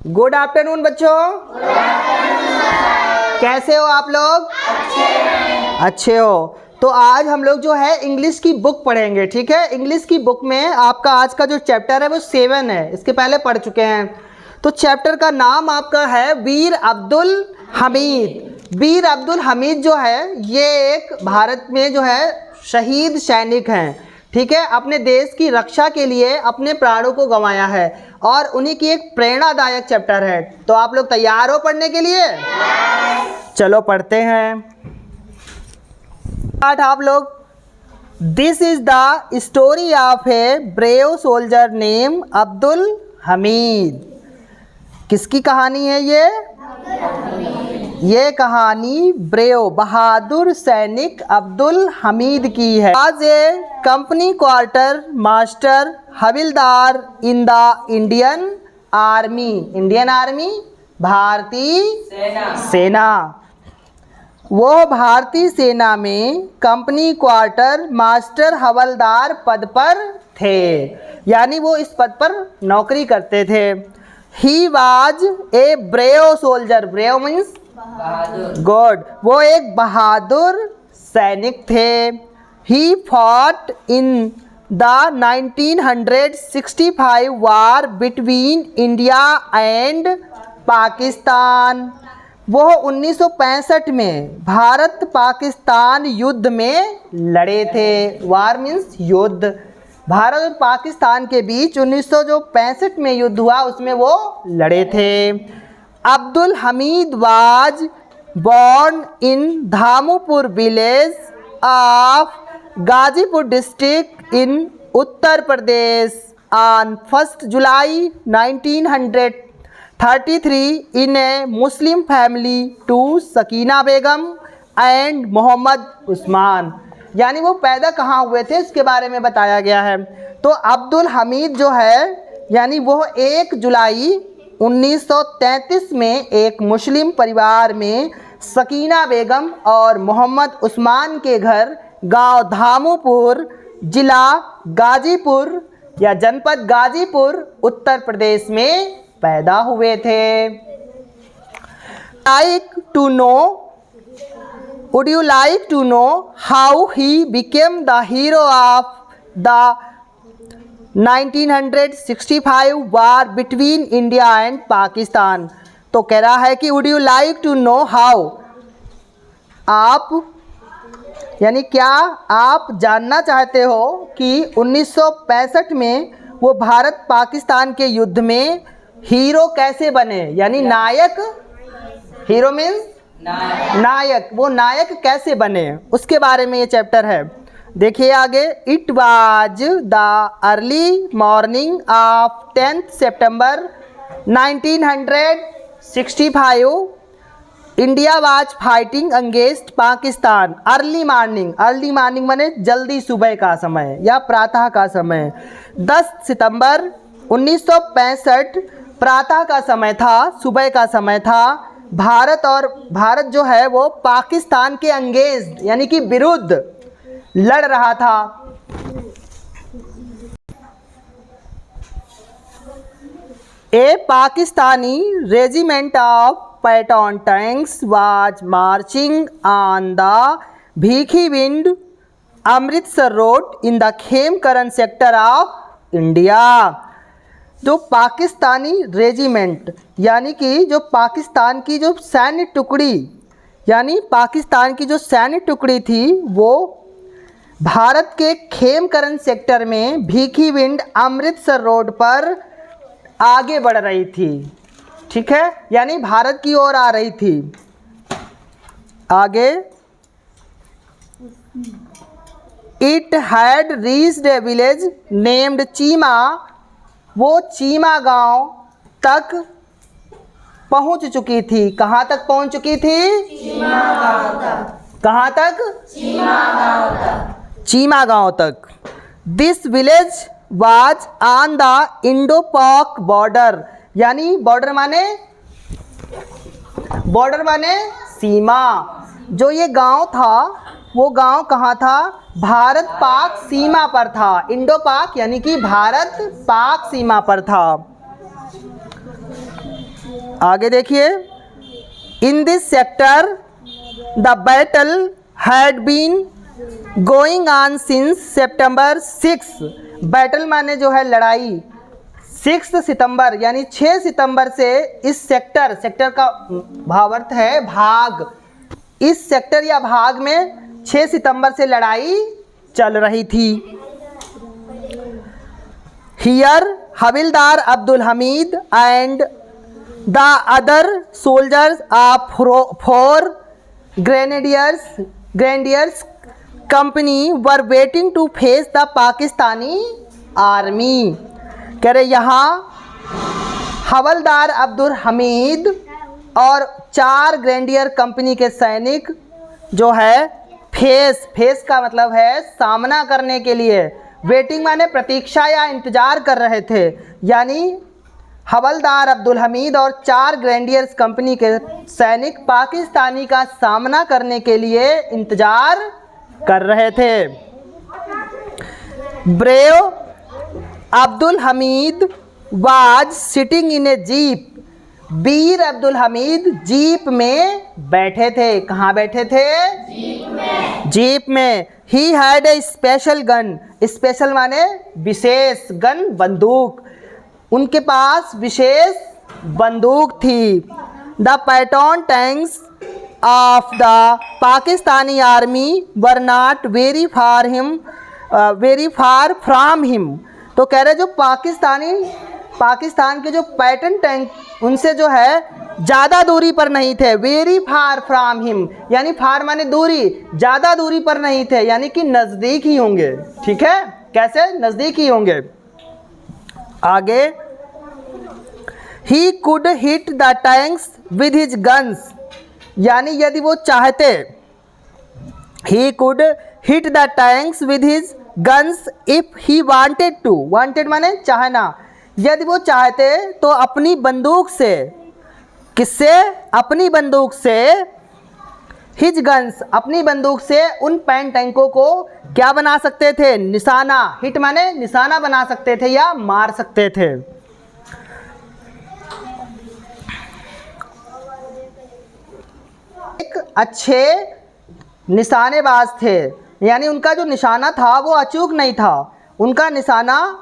Good afternoon बच्चों। कैसे हो आप लोग? अच्छे हो। तो आज हम लोग जो है इंग्लिश की बुक पढ़ेंगे, ठीक है। इंग्लिश की बुक में आपका आज का जो चैप्टर है वो 7 है, इसके पहले पढ़ चुके हैं। तो चैप्टर का नाम आपका है वीर अब्दुल हमीद। वीर अब्दुल हमीद जो है ये एक भारत में जो है शहीद सैनिक हैं, ठीक है। अपने देश की रक्षा के लिए अपने प्राणों को गंवाया है और उन्हीं की एक प्रेरणादायक चैप्टर है। तो आप लोग तैयार हो पढ़ने के लिए? चलो पढ़ते हैं। आप लोग, this is the story of a brave soldier name Abdul Hamid. किसकी कहानी है ये? ये कहानी ब्रेव बहादुर सैनिक अब्दुल हमीद की है। आज a company quarter master havildar in the Indian army. Indian army भारतीय सेना। वो भारतीय सेना में कंपनी क्वार्टर मास्टर हवलदार पद पर थे, यानी वो इस पद पर नौकरी करते थे। He was a brave soldier. Brave means good. वो एक बहादुर सैनिक थे। He fought in the 1965 war between India and Pakistan. वो 1965 में भारत पाकिस्तान युद्ध में लड़े थे। वार मीन्स युद्ध। भारत और पाकिस्तान के बीच 1965 में युद्ध हुआ, उसमें वो लड़े थे। Abdul Hamid was born in Dhamupur village of Ghazipur district in Uttar Pradesh on 1 July 1933 in a Muslim family to Sakina Begum and Mohammad Usman. यानी वो पैदा कहाँ हुए थे इसके बारे में बताया गया है। तो अब्दुल हमीद जो है यानी वो 1 जुलाई 1933 में एक मुस्लिम परिवार में सकीना बेगम और मोहम्मद उस्मान के घर गांव धामूपुर, जिला गाजीपुर या जनपद गाजीपुर, उत्तर प्रदेश में पैदा हुए थे। Would you like to know how he became the hero of the 1965 war between India and Pakistan? तो कह रहा है कि would you like to know how, आप यानी क्या आप जानना चाहते हो कि 1965 में वो भारत पाकिस्तान के युद्ध में हीरो कैसे बने, यानी नायक। हीरो मीन्स नायक। वो नायक कैसे बने उसके बारे में ये चैप्टर है। देखिए आगे। It was the early morning of 10 September 1965 India was fighting against Pakistan. Early morning. Early morning माने जल्दी सुबह का समय या प्रातः का समय। 10 सितंबर 1965 प्रातः का समय था, सुबह का समय था। भारत जो है वो पाकिस्तान के अंगेंस्ट यानी कि विरुद्ध लड़ रहा था। A Pakistani regiment of Patton tanks was marching on the Bhikhiwind Amritsar road in the Khemkaran sector of India. जो पाकिस्तानी रेजिमेंट यानी कि जो पाकिस्तान की जो सैन्य टुकड़ी, यानी पाकिस्तान की जो सैन्य टुकड़ी थी वो भारत के खेमकरन सेक्टर में भीखीविंड अमृतसर रोड पर आगे बढ़ रही थी, ठीक है। यानी भारत की ओर आ रही थी। आगे। It had reached A village named Cheema. वो चीमा गांव तक पहुंच चुकी थी। कहाँ तक पहुंच चुकी थी? चीमा गांव तक। कहाँ तक? चीमा गांव तक। चीमा गांव तक। This village was on the Indo पाक बॉर्डर। यानी बॉर्डर माने सीमा। जो ये गांव था वो गांव कहाँ था? भारत पाक सीमा पर था। इंडो पाक यानी कि भारत पाक सीमा पर था। आगे देखिए, in this sector the battle had been going on since September 6। Battle माने जो है लड़ाई, 6 सितंबर यानी 6 सितंबर से इस सेक्टर का भावार्थ है भाग, इस सेक्टर या भाग में 6 सितंबर से लड़ाई चल रही थी। Here havildar Abdul Hamid and the other soldiers of 4 grenadiers company were waiting to face the Pakistani army. कह रहे यहाँ हवलदार अब्दुल हमीद और 4 ग्रेनेडियर कंपनी के सैनिक जो है फेस का मतलब है सामना करने के लिए, वेटिंग माने प्रतीक्षा या इंतज़ार कर रहे थे, यानी हवलदार अब्दुल हमीद और 4 ग्रेनेडियर्स कंपनी के सैनिक पाकिस्तानी का सामना करने के लिए इंतज़ार कर रहे थे। Brave Abdul Hamid was sitting in A jeep. Veer Abdul Hamid jeep में बैठे थे। कहाँ बैठे थे? जीप में। He had a special gun. Special माने विशेष, गन बंदूक, उनके पास विशेष बंदूक थी। The pattern tanks of the Pakistani army were not very far from him. तो कह रहे जो पाकिस्तान के जो पैटर्न टैंक उनसे जो है ज़्यादा दूरी पर नहीं थे। वेरी फार फ्रॉम हिम यानी फार माने दूरी, ज़्यादा दूरी पर नहीं थे, यानी कि नज़दीक ही होंगे। ठीक है, कैसे? नज़दीक ही होंगे। आगे, he could hit the tanks with his guns, यानी यदि वो चाहते, he could hit the tanks with his guns if he wanted to. Wanted माने चाहना, यदि वो चाहते तो अपनी बंदूक से, किससे? अपनी बंदूक से, हिज गन्स अपनी बंदूक से उन पैन टैंकों को क्या बना सकते थे? निशाना। हिट माने निशाना बना सकते थे या मार सकते थे। एक अच्छे निशानेबाज थे, यानी उनका जो निशाना था वो अचूक नहीं था, उनका निशाना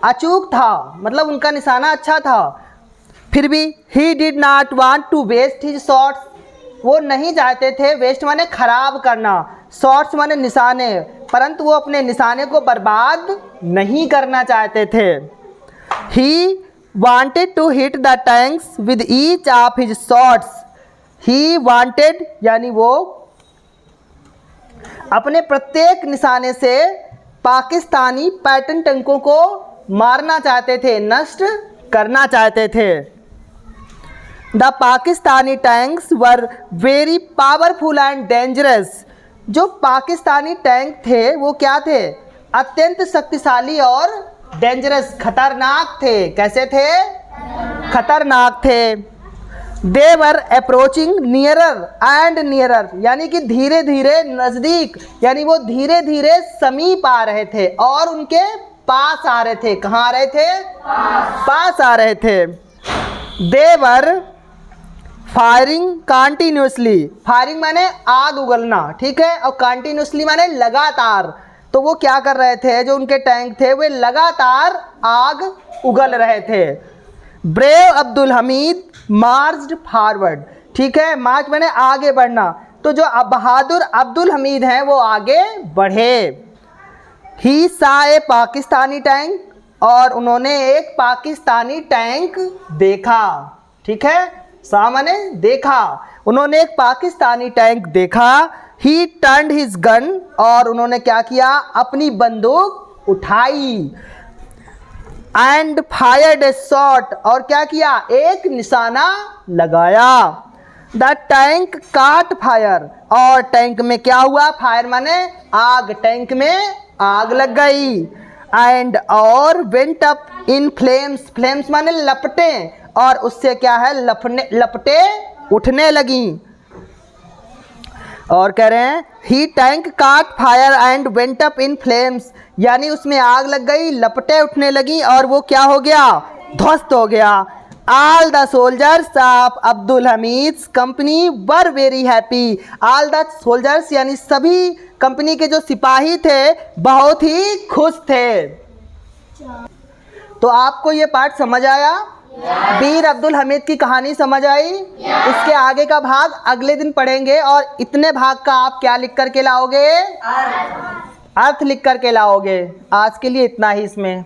अचूक था, मतलब उनका निशाना अच्छा था। फिर भी he did not want to waste his shots, वो नहीं चाहते थे, वेस्ट माने खराब करना, शॉट्स माने निशाने, परंतु वो अपने निशाने को बर्बाद नहीं करना चाहते थे। He wanted to hit the tanks with each of his shots. He wanted यानी वो अपने प्रत्येक निशाने से पाकिस्तानी पैटर्न टैंकों को मारना चाहते थे, नष्ट करना चाहते थे। The Pakistani tanks were very powerful and dangerous. जो पाकिस्तानी टैंक थे वो क्या थे? अत्यंत शक्तिशाली और डेंजरस, खतरनाक थे। कैसे थे? खतरनाक थे। They were approaching nearer and nearer, यानी कि धीरे धीरे नज़दीक, यानी वो धीरे धीरे समीप आ रहे थे और उनके पास आ रहे थे। कहाँ आ रहे थे? पास आ रहे थे। They were firing continuously. Firing माने आग उगलना, ठीक है, और कॉन्टीन्यूसली माने लगातार। तो वो क्या कर रहे थे? जो उनके टैंक थे वे लगातार आग उगल रहे थे। Brave Abdul Hamid marched forward, ठीक है, मार्च माने आगे बढ़ना। तो जो बहादुर अब्दुल हमीद हैं वो आगे बढ़े। ही सा ए पाकिस्तानी टैंक, और उन्होंने एक पाकिस्तानी टैंक देखा। ठीक है, सा माने देखा, उन्होंने एक पाकिस्तानी टैंक देखा। ही टर्न्ड हिज गन, और उन्होंने क्या किया? अपनी बंदूक उठाई। एंड फायर्ड ए शॉट, और क्या किया? एक निशाना लगाया। द टैंक काट फायर, और टैंक में क्या हुआ? फायर माने आग, टैंक में आग लग गई। एंड और went up in flames, flames माने लपटे, और उससे क्या है? लपटे उठने लगी। और कह रहे हैं ही टैंक काट fire and went up in flames, यानी उसमें आग लग गई, लपटें उठने लगी और वो क्या हो गया? ध्वस्त हो गया। All the soldiers of Abdul Hamid's company were very happy. All the soldiers यानी सभी कंपनी के जो सिपाही थे बहुत ही खुश थे। तो आपको ये पाठ समझ आया? वीर अब्दुल हमीद की कहानी समझ आई? इसके आगे का भाग अगले दिन पढ़ेंगे और इतने भाग का आप क्या लिख कर के लाओगे? अर्थ लिख कर के लाओगे। आज के लिए इतना ही इसमें।